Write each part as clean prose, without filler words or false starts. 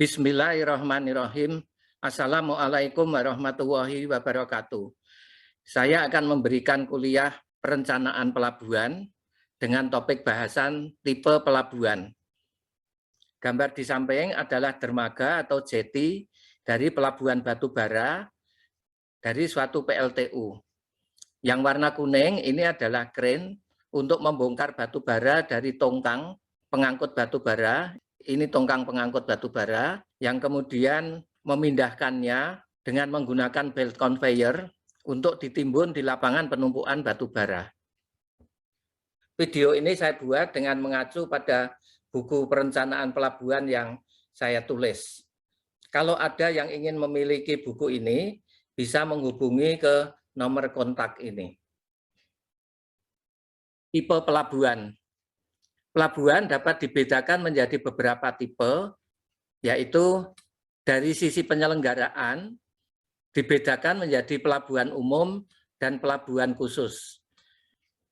Bismillahirrahmanirrahim. Assalamualaikum warahmatullahi wabarakatuh. Saya akan memberikan kuliah perencanaan pelabuhan dengan topik bahasan tipe pelabuhan. Gambar di samping adalah dermaga atau jeti dari pelabuhan batubara dari suatu PLTU. Yang warna kuning ini adalah kren untuk membongkar batubara dari tongkang pengangkut batubara. Ini tongkang pengangkut batubara yang kemudian memindahkannya dengan menggunakan belt conveyor untuk ditimbun di lapangan penumpukan batubara. Video ini saya buat dengan mengacu pada buku perencanaan pelabuhan yang saya tulis. Kalau ada yang ingin memiliki buku ini, bisa menghubungi ke nomor kontak ini. Tipe pelabuhan. Pelabuhan dapat dibedakan menjadi beberapa tipe, yaitu dari sisi penyelenggaraan, dibedakan menjadi pelabuhan umum dan pelabuhan khusus.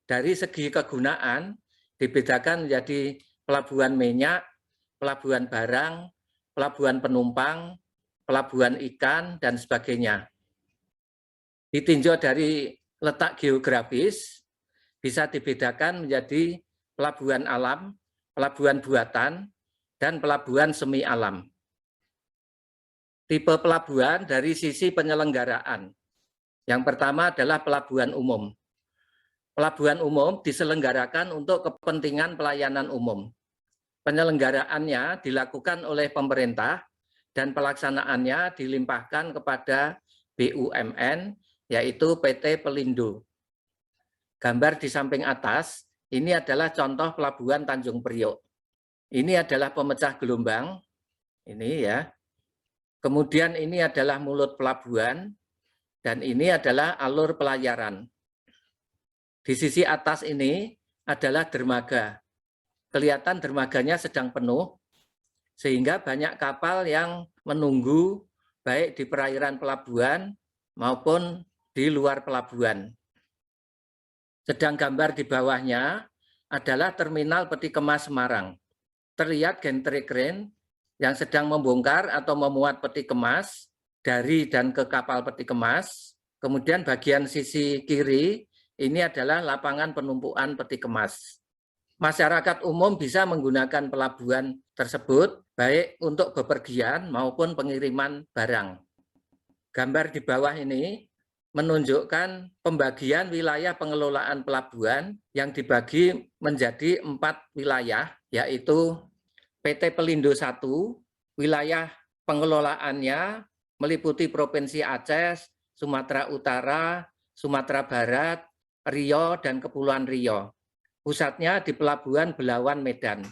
Dari segi kegunaan, dibedakan menjadi pelabuhan minyak, pelabuhan barang, pelabuhan penumpang, pelabuhan ikan, dan sebagainya. Ditinjau dari letak geografis, bisa dibedakan menjadi pelabuhan alam, pelabuhan buatan, dan pelabuhan semi alam. Tipe pelabuhan dari sisi penyelenggaraan. Yang pertama adalah pelabuhan umum. Pelabuhan umum diselenggarakan untuk kepentingan pelayanan umum. Penyelenggaraannya dilakukan oleh pemerintah dan pelaksanaannya dilimpahkan kepada BUMN, yaitu PT Pelindo. Gambar di samping atas, ini adalah contoh pelabuhan Tanjung Priok. Ini adalah pemecah gelombang, ini ya. Kemudian ini adalah mulut pelabuhan, dan ini adalah alur pelayaran. Di sisi atas ini adalah dermaga. Kelihatan dermaganya sedang penuh, sehingga banyak kapal yang menunggu baik di perairan pelabuhan maupun di luar pelabuhan. Sedang gambar di bawahnya adalah terminal peti kemas Semarang. Terlihat gantry crane yang sedang membongkar atau memuat peti kemas dari dan ke kapal peti kemas. Kemudian bagian sisi kiri ini adalah lapangan penumpukan peti kemas. Masyarakat umum bisa menggunakan pelabuhan tersebut baik untuk bepergian maupun pengiriman barang. Gambar di bawah ini menunjukkan pembagian wilayah pengelolaan pelabuhan yang dibagi menjadi 4 wilayah, yaitu PT Pelindo 1, wilayah pengelolaannya meliputi Provinsi Aceh, Sumatera Utara, Sumatera Barat, Riau, dan Kepulauan Riau. Pusatnya di Pelabuhan Belawan, Medan.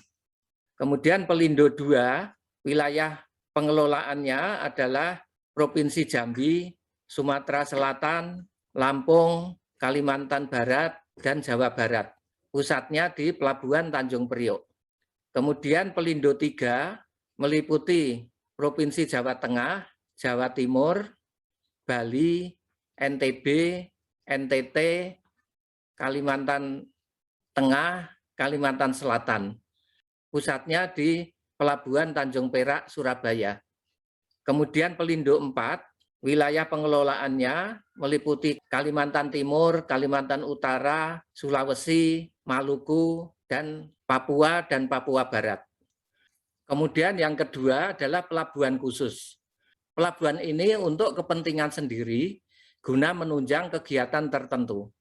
Kemudian Pelindo 2, wilayah pengelolaannya adalah Provinsi Jambi, Sumatera Selatan, Lampung, Kalimantan Barat, dan Jawa Barat. Pusatnya di Pelabuhan Tanjung Priok. Kemudian Pelindo 3 meliputi Provinsi Jawa Tengah, Jawa Timur, Bali, NTB, NTT, Kalimantan Tengah, Kalimantan Selatan. Pusatnya di Pelabuhan Tanjung Perak, Surabaya. Kemudian Pelindo 4, wilayah pengelolaannya meliputi Kalimantan Timur, Kalimantan Utara, Sulawesi, Maluku, dan Papua Barat. Kemudian yang kedua adalah pelabuhan khusus. Pelabuhan ini untuk kepentingan sendiri guna menunjang kegiatan tertentu.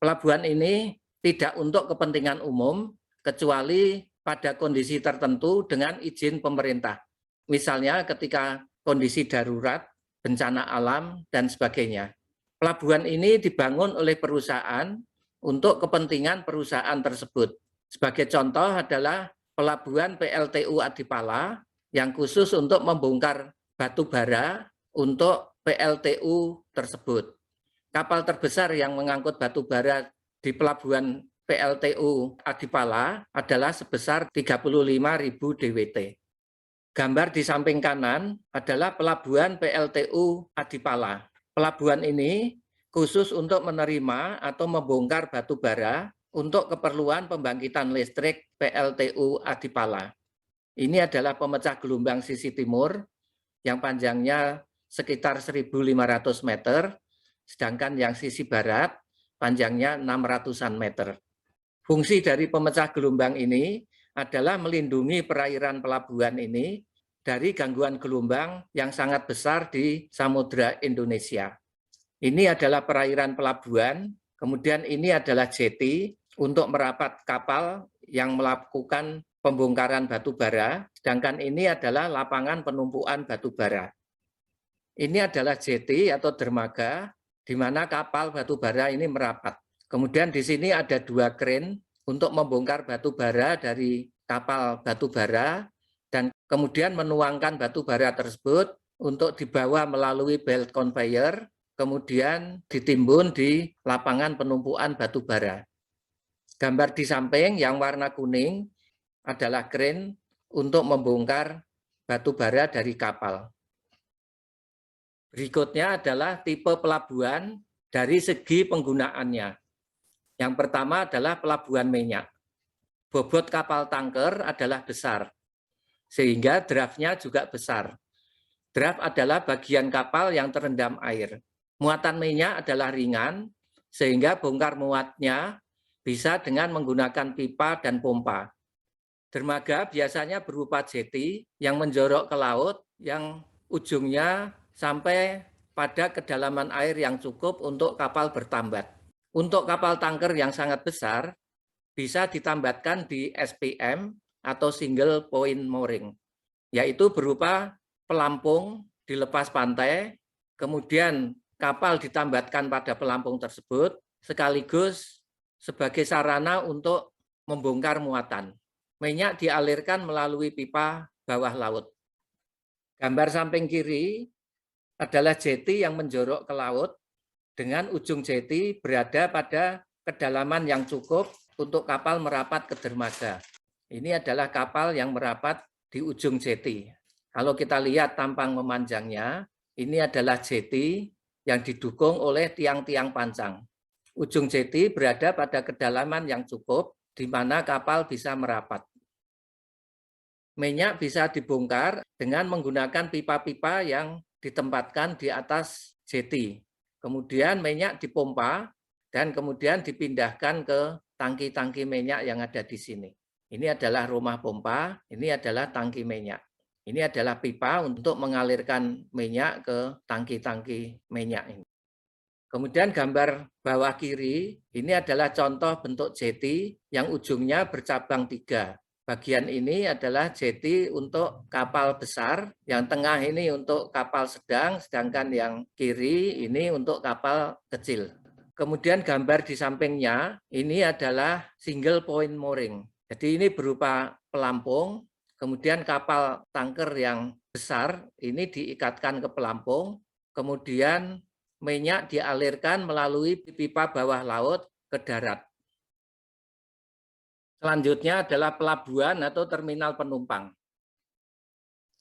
Pelabuhan ini tidak untuk kepentingan umum kecuali pada kondisi tertentu dengan izin pemerintah. Misalnya ketika kondisi darurat, bencana alam, dan sebagainya. Pelabuhan ini dibangun oleh perusahaan untuk kepentingan perusahaan tersebut. Sebagai contoh adalah pelabuhan PLTU Adipala yang khusus untuk membongkar batu bara untuk PLTU tersebut. Kapal terbesar yang mengangkut batu bara di pelabuhan PLTU Adipala adalah sebesar 35.000 DWT. Gambar di samping kanan adalah pelabuhan PLTU Adipala. Pelabuhan ini khusus untuk menerima atau membongkar batu bara untuk keperluan pembangkitan listrik PLTU Adipala. Ini adalah pemecah gelombang sisi timur yang panjangnya sekitar 1.500 meter, sedangkan yang sisi barat panjangnya 600-an meter. Fungsi dari pemecah gelombang ini adalah melindungi perairan pelabuhan ini dari gangguan gelombang yang sangat besar di Samudra Indonesia. Ini adalah perairan pelabuhan, kemudian ini adalah jetty untuk merapat kapal yang melakukan pembongkaran batu bara, sedangkan ini adalah lapangan penumpukan batu bara. Ini adalah jetty atau dermaga di mana kapal batu bara ini merapat. Kemudian di sini ada 2 kren untuk membongkar batu bara dari kapal batu bara dan kemudian menuangkan batu bara tersebut untuk dibawa melalui belt conveyor, kemudian ditimbun di lapangan penumpukan batu bara. Gambar di samping yang warna kuning adalah kren untuk membongkar batu bara dari kapal. Berikutnya adalah tipe pelabuhan dari segi penggunaannya. Yang pertama adalah pelabuhan minyak. Bobot kapal tanker adalah besar, sehingga draftnya juga besar. Draft adalah bagian kapal yang terendam air. Muatan minyak adalah ringan, sehingga bongkar muatnya bisa dengan menggunakan pipa dan pompa. Dermaga biasanya berupa jetty yang menjorok ke laut, yang ujungnya sampai pada kedalaman air yang cukup untuk kapal bertambat. Untuk kapal tanker yang sangat besar, bisa ditambatkan di SPM atau single point mooring, yaitu berupa pelampung dilepas pantai, kemudian kapal ditambatkan pada pelampung tersebut, sekaligus sebagai sarana untuk membongkar muatan. Minyak dialirkan melalui pipa bawah laut. Gambar samping kiri adalah jetty yang menjorok ke laut dengan ujung jetty berada pada kedalaman yang cukup untuk kapal merapat ke dermaga. Ini adalah kapal yang merapat di ujung jetty. Kalau kita lihat tampang memanjangnya, ini adalah jetty yang didukung oleh tiang-tiang pancang. Ujung jetty berada pada kedalaman yang cukup di mana kapal bisa merapat. Minyak bisa dibongkar dengan menggunakan pipa-pipa yang ditempatkan di atas jetty. Kemudian minyak dipompa dan kemudian dipindahkan ke tangki-tangki minyak yang ada di sini. Ini adalah rumah pompa, ini adalah tangki minyak. Ini adalah pipa untuk mengalirkan minyak ke tangki-tangki minyak ini. Kemudian gambar bawah kiri, ini adalah contoh bentuk jetty yang ujungnya bercabang 3. Bagian ini adalah jetty untuk kapal besar, yang tengah ini untuk kapal sedang, sedangkan yang kiri ini untuk kapal kecil. Kemudian gambar di sampingnya, ini adalah single point mooring. Jadi ini berupa pelampung, kemudian kapal tanker yang besar ini diikatkan ke pelampung, kemudian minyak dialirkan melalui pipa bawah laut ke darat. Selanjutnya adalah pelabuhan atau terminal penumpang.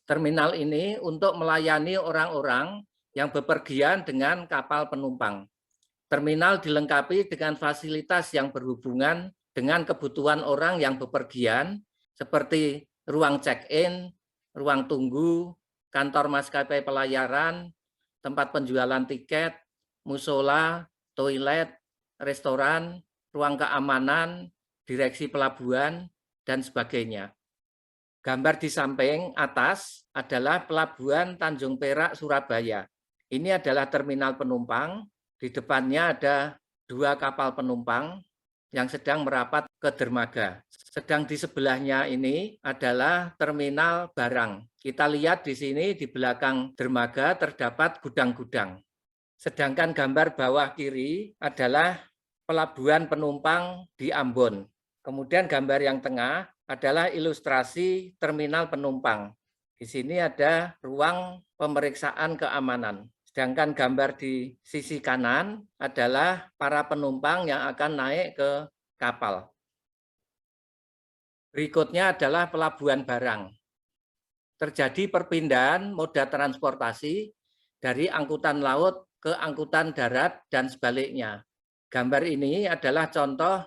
Terminal ini untuk melayani orang-orang yang bepergian dengan kapal penumpang. Terminal dilengkapi dengan fasilitas yang berhubungan dengan kebutuhan orang yang bepergian, seperti ruang check-in, ruang tunggu, kantor maskapai pelayaran, tempat penjualan tiket, musola, toilet, restoran, ruang keamanan, direksi pelabuhan, dan sebagainya. Gambar di samping atas adalah Pelabuhan Tanjung Perak, Surabaya. Ini adalah terminal penumpang. Di depannya ada 2 kapal penumpang yang sedang merapat ke dermaga. Sedang di sebelahnya ini adalah terminal barang. Kita lihat di sini di belakang dermaga terdapat gudang-gudang. Sedangkan gambar bawah kiri adalah pelabuhan penumpang di Ambon. Kemudian gambar yang tengah adalah ilustrasi terminal penumpang. Di sini ada ruang pemeriksaan keamanan. Sedangkan gambar di sisi kanan adalah para penumpang yang akan naik ke kapal. Berikutnya adalah pelabuhan barang. Terjadi perpindahan moda transportasi dari angkutan laut ke angkutan darat dan sebaliknya. Gambar ini adalah contoh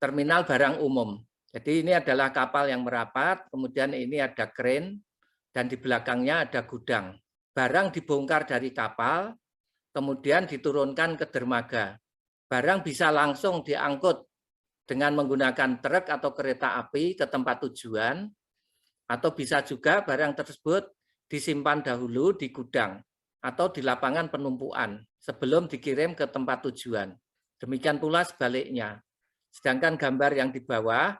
terminal barang umum. Jadi ini adalah kapal yang merapat, kemudian ini ada kren, dan di belakangnya ada gudang. Barang dibongkar dari kapal, kemudian diturunkan ke dermaga. Barang bisa langsung diangkut dengan menggunakan truk atau kereta api ke tempat tujuan, atau bisa juga barang tersebut disimpan dahulu di gudang atau di lapangan penumpukan sebelum dikirim ke tempat tujuan. Demikian pula sebaliknya. Sedangkan gambar yang di bawah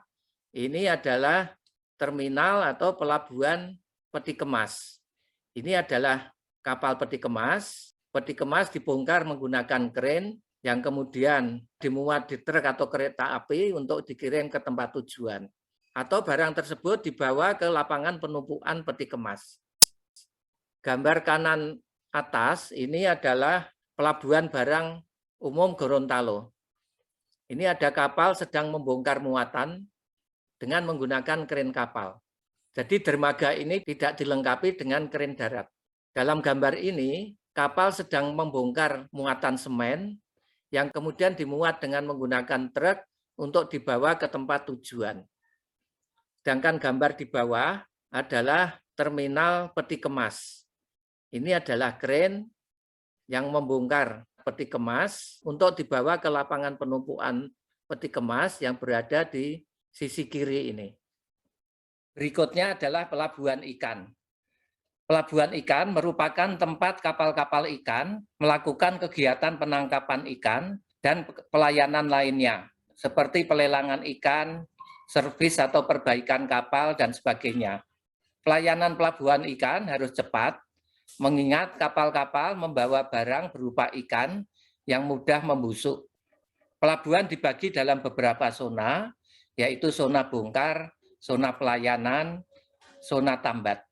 ini adalah terminal atau pelabuhan peti kemas. Ini adalah kapal peti kemas. Peti kemas dibongkar menggunakan kren yang kemudian dimuat di truk atau kereta api untuk dikirim ke tempat tujuan. Atau barang tersebut dibawa ke lapangan penumpukan peti kemas. Gambar kanan atas ini adalah pelabuhan barang umum Gorontalo. Ini ada kapal sedang membongkar muatan dengan menggunakan kren kapal. Jadi dermaga ini tidak dilengkapi dengan kren darat. Dalam gambar ini, kapal sedang membongkar muatan semen yang kemudian dimuat dengan menggunakan truk untuk dibawa ke tempat tujuan. Sedangkan gambar di bawah adalah terminal peti kemas. Ini adalah kren yang membongkar peti kemas untuk dibawa ke lapangan penumpukan peti kemas yang berada di sisi kiri ini. Berikutnya adalah pelabuhan ikan. Pelabuhan ikan merupakan tempat kapal-kapal ikan melakukan kegiatan penangkapan ikan dan pelayanan lainnya, seperti pelelangan ikan, servis atau perbaikan kapal, dan sebagainya. Pelayanan pelabuhan ikan harus cepat, mengingat kapal-kapal membawa barang berupa ikan yang mudah membusuk. Pelabuhan dibagi dalam beberapa zona, yaitu zona bongkar, zona pelayanan, zona tambat.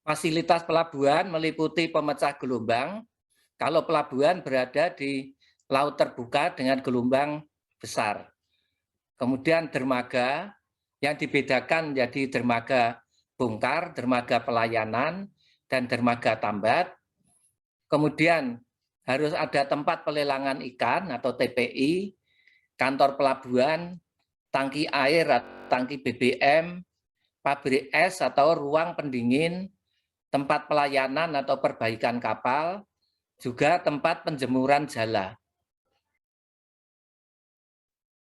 Fasilitas pelabuhan meliputi pemecah gelombang, kalau pelabuhan berada di laut terbuka dengan gelombang besar. Kemudian dermaga, yang dibedakan menjadi dermaga bongkar, dermaga pelayanan, dan dermaga tambat. Kemudian harus ada tempat pelelangan ikan atau TPI, kantor pelabuhan, tangki air atau tangki BBM, pabrik es atau ruang pendingin, tempat pelayanan atau perbaikan kapal, juga tempat penjemuran jala.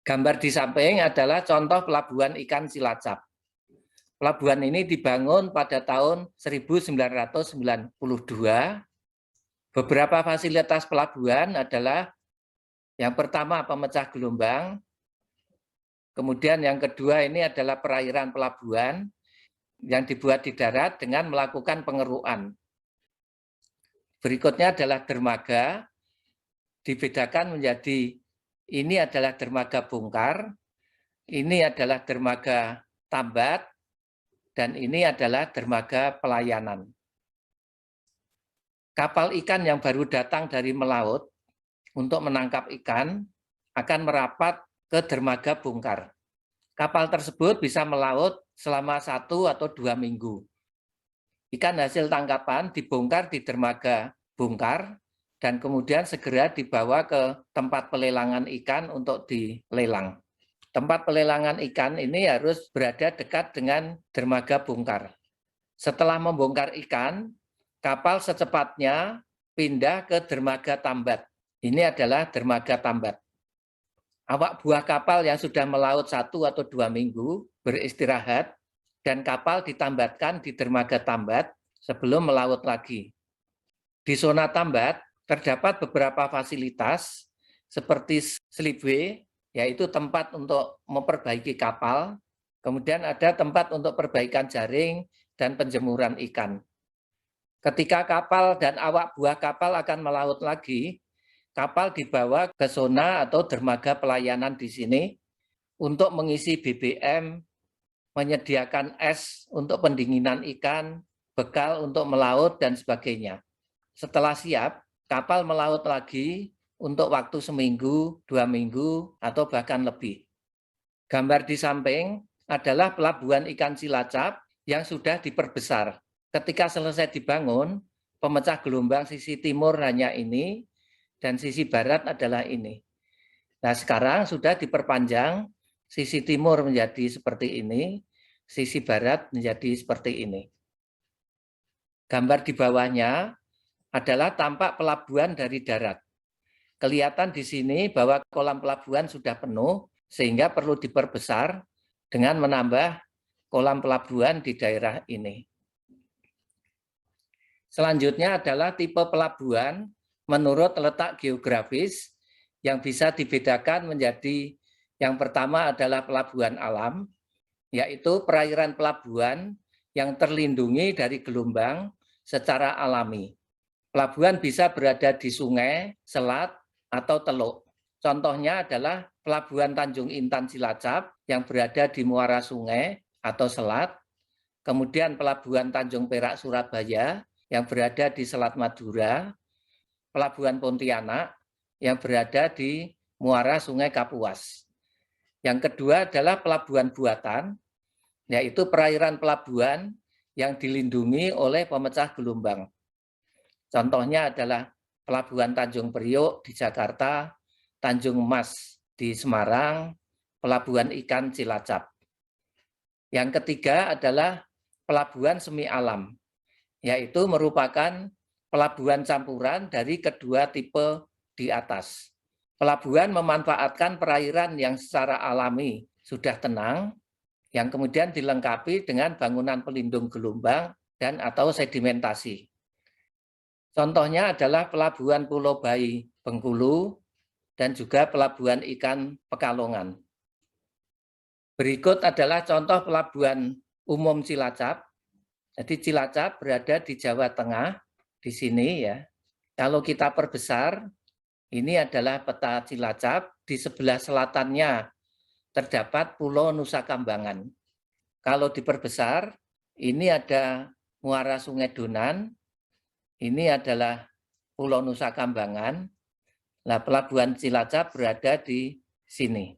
Gambar di samping adalah contoh pelabuhan ikan Cilacap. Pelabuhan ini dibangun pada tahun 1992. Beberapa fasilitas pelabuhan adalah yang pertama pemecah gelombang, kemudian yang kedua ini adalah perairan pelabuhan yang dibuat di darat dengan melakukan pengerukan. Berikutnya adalah dermaga, dibedakan menjadi ini adalah dermaga bongkar, ini adalah dermaga tambat, dan ini adalah dermaga pelayanan. Kapal ikan yang baru datang dari melaut untuk menangkap ikan akan merapat ke dermaga bongkar. Kapal tersebut bisa melaut selama 1 atau 2 minggu. Ikan hasil tangkapan dibongkar di dermaga bongkar dan kemudian segera dibawa ke tempat pelelangan ikan untuk dilelang. Tempat pelelangan ikan ini harus berada dekat dengan dermaga bongkar. Setelah membongkar ikan, kapal secepatnya pindah ke dermaga tambat. Ini adalah dermaga tambat. Awak buah kapal yang sudah melaut 1 atau 2 minggu beristirahat dan kapal ditambatkan di dermaga tambat sebelum melaut lagi. Di zona tambat terdapat beberapa fasilitas seperti slipway, yaitu tempat untuk memperbaiki kapal, kemudian ada tempat untuk perbaikan jaring dan penjemuran ikan. Ketika kapal dan awak buah kapal akan melaut lagi, kapal dibawa ke zona atau dermaga pelayanan di sini untuk mengisi BBM, menyediakan es untuk pendinginan ikan, bekal untuk melaut, dan sebagainya. Setelah siap, kapal melaut lagi untuk waktu seminggu, 2 minggu, atau bahkan lebih. Gambar di samping adalah pelabuhan ikan Cilacap yang sudah diperbesar. Ketika selesai dibangun, pemecah gelombang sisi timur hanya ini, dan sisi barat adalah ini. Nah, sekarang sudah diperpanjang sisi timur menjadi seperti ini, sisi barat menjadi seperti ini. Gambar di bawahnya adalah tampak pelabuhan dari darat. Kelihatan di sini bahwa kolam pelabuhan sudah penuh, sehingga perlu diperbesar dengan menambah kolam pelabuhan di daerah ini. Selanjutnya adalah tipe pelabuhan menurut letak geografis yang bisa dibedakan menjadi yang pertama adalah pelabuhan alam, yaitu perairan pelabuhan yang terlindungi dari gelombang secara alami. Pelabuhan bisa berada di sungai, selat, atau teluk. Contohnya adalah Pelabuhan Tanjung Intan Cilacap yang berada di muara sungai atau selat, kemudian Pelabuhan Tanjung Perak Surabaya yang berada di Selat Madura, Pelabuhan Pontianak yang berada di muara Sungai Kapuas. Yang kedua adalah pelabuhan buatan, yaitu perairan pelabuhan yang dilindungi oleh pemecah gelombang. Contohnya adalah Pelabuhan Tanjung Priok di Jakarta, Tanjung Mas di Semarang, Pelabuhan Ikan Cilacap. Yang ketiga adalah pelabuhan semi alam, yaitu merupakan pelabuhan campuran dari kedua tipe di atas. Pelabuhan memanfaatkan perairan yang secara alami sudah tenang, yang kemudian dilengkapi dengan bangunan pelindung gelombang dan atau sedimentasi. Contohnya adalah Pelabuhan Pulau Bayi, Bengkulu, dan juga Pelabuhan Ikan Pekalongan. Berikut adalah contoh pelabuhan umum Cilacap. Jadi Cilacap berada di Jawa Tengah, di sini ya. Kalau kita perbesar, ini adalah peta Cilacap, di sebelah selatannya terdapat Pulau Nusa Kambangan. Kalau diperbesar, ini ada muara Sungai Donan, ini adalah Pulau Nusa Kambangan. Nah, Pelabuhan Cilacap berada di sini.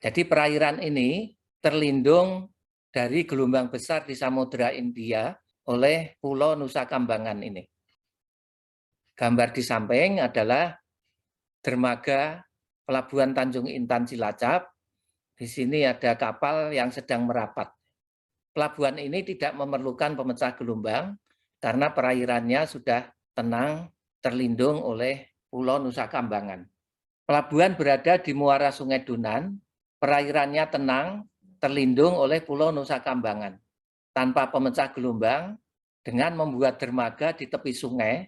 Jadi perairan ini terlindung dari gelombang besar di Samudra Hindia oleh Pulau Nusa Kambangan ini. Gambar di samping adalah dermaga Pelabuhan Tanjung Intan Cilacap. Di sini ada kapal yang sedang merapat. Pelabuhan ini tidak memerlukan pemecah gelombang karena perairannya sudah tenang, terlindung oleh Pulau Nusa Kambangan. Pelabuhan berada di muara Sungai Donan, perairannya tenang, terlindung oleh Pulau Nusa Kambangan. Tanpa pemecah gelombang, dengan membuat dermaga di tepi sungai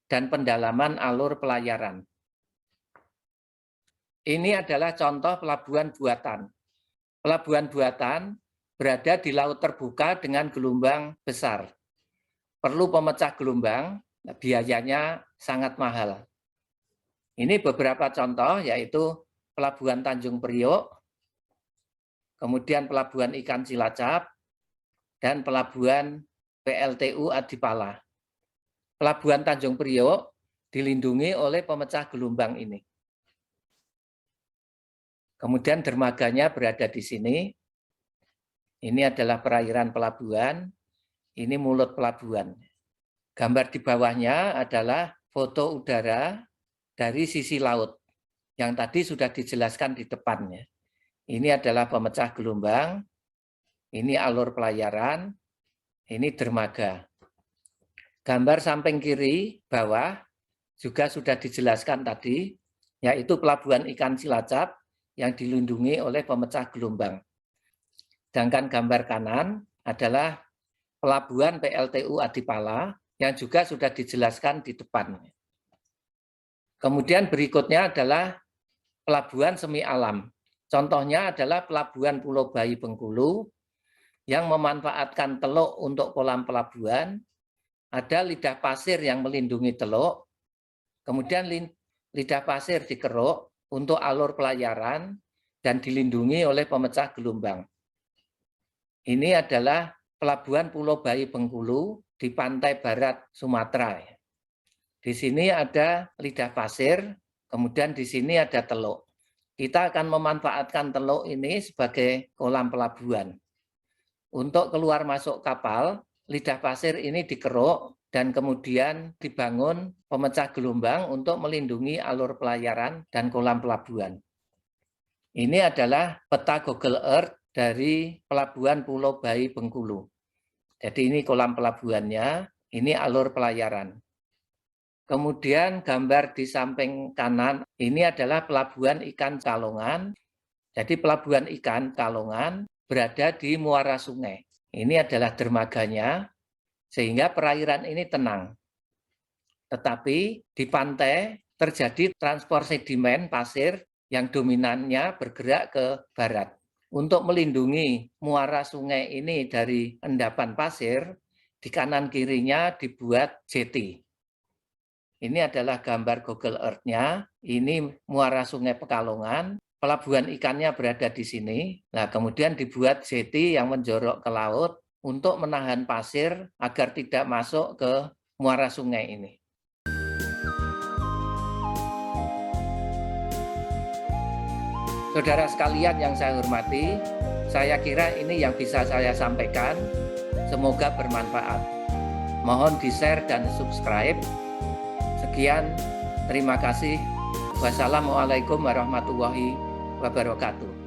dan pendalaman alur pelayaran. Ini adalah contoh pelabuhan buatan. Pelabuhan buatan berada di laut terbuka dengan gelombang besar. Perlu pemecah gelombang, biayanya sangat mahal. Ini beberapa contoh, yaitu Pelabuhan Tanjung Priok, kemudian Pelabuhan Ikan Cilacap, dan Pelabuhan PLTU Adipala. Pelabuhan Tanjung Priok dilindungi oleh pemecah gelombang ini. Kemudian dermaganya berada di sini. Ini adalah perairan pelabuhan, ini mulut pelabuhan. Gambar di bawahnya adalah foto udara dari sisi laut, yang tadi sudah dijelaskan di depannya. Ini adalah pemecah gelombang, ini alur pelayaran, ini dermaga. Gambar samping kiri bawah juga sudah dijelaskan tadi, yaitu Pelabuhan Ikan Cilacap yang dilindungi oleh pemecah gelombang. Sedangkan gambar kanan adalah Pelabuhan PLTU Adipala yang juga sudah dijelaskan di depan. Kemudian berikutnya adalah pelabuhan semi alam. Contohnya adalah Pelabuhan Pulau Bayi Bengkulu yang memanfaatkan teluk untuk kolam pelabuhan. Ada lidah pasir yang melindungi teluk, kemudian lidah pasir dikeruk untuk alur pelayaran dan dilindungi oleh pemecah gelombang. Ini adalah Pelabuhan Pulau Bayi Bengkulu di pantai barat Sumatera. Di sini ada lidah pasir, kemudian di sini ada teluk. Kita akan memanfaatkan teluk ini sebagai kolam pelabuhan. Untuk keluar masuk kapal, lidah pasir ini dikeruk dan kemudian dibangun pemecah gelombang untuk melindungi alur pelayaran dan kolam pelabuhan. Ini adalah peta Google Earth dari Pelabuhan Pulau Bayi Bengkulu. Jadi ini kolam pelabuhannya, ini alur pelayaran. Kemudian gambar di samping kanan, ini adalah pelabuhan ikan Calongan. Jadi pelabuhan ikan Calongan berada di muara sungai. Ini adalah dermaganya, sehingga perairan ini tenang. Tetapi di pantai terjadi transport sedimen pasir yang dominannya bergerak ke barat. Untuk melindungi muara sungai ini dari endapan pasir, di kanan kirinya dibuat jeti. Ini adalah gambar Google Earth-nya. Ini muara Sungai Pekalongan. Pelabuhan ikannya berada di sini. Nah, kemudian dibuat jeti yang menjorok ke laut untuk menahan pasir agar tidak masuk ke muara sungai ini. Saudara sekalian yang saya hormati, saya kira ini yang bisa saya sampaikan. Semoga bermanfaat. Mohon di-share dan subscribe. Sekian, terima kasih. Wassalamualaikum warahmatullahi wabarakatuh.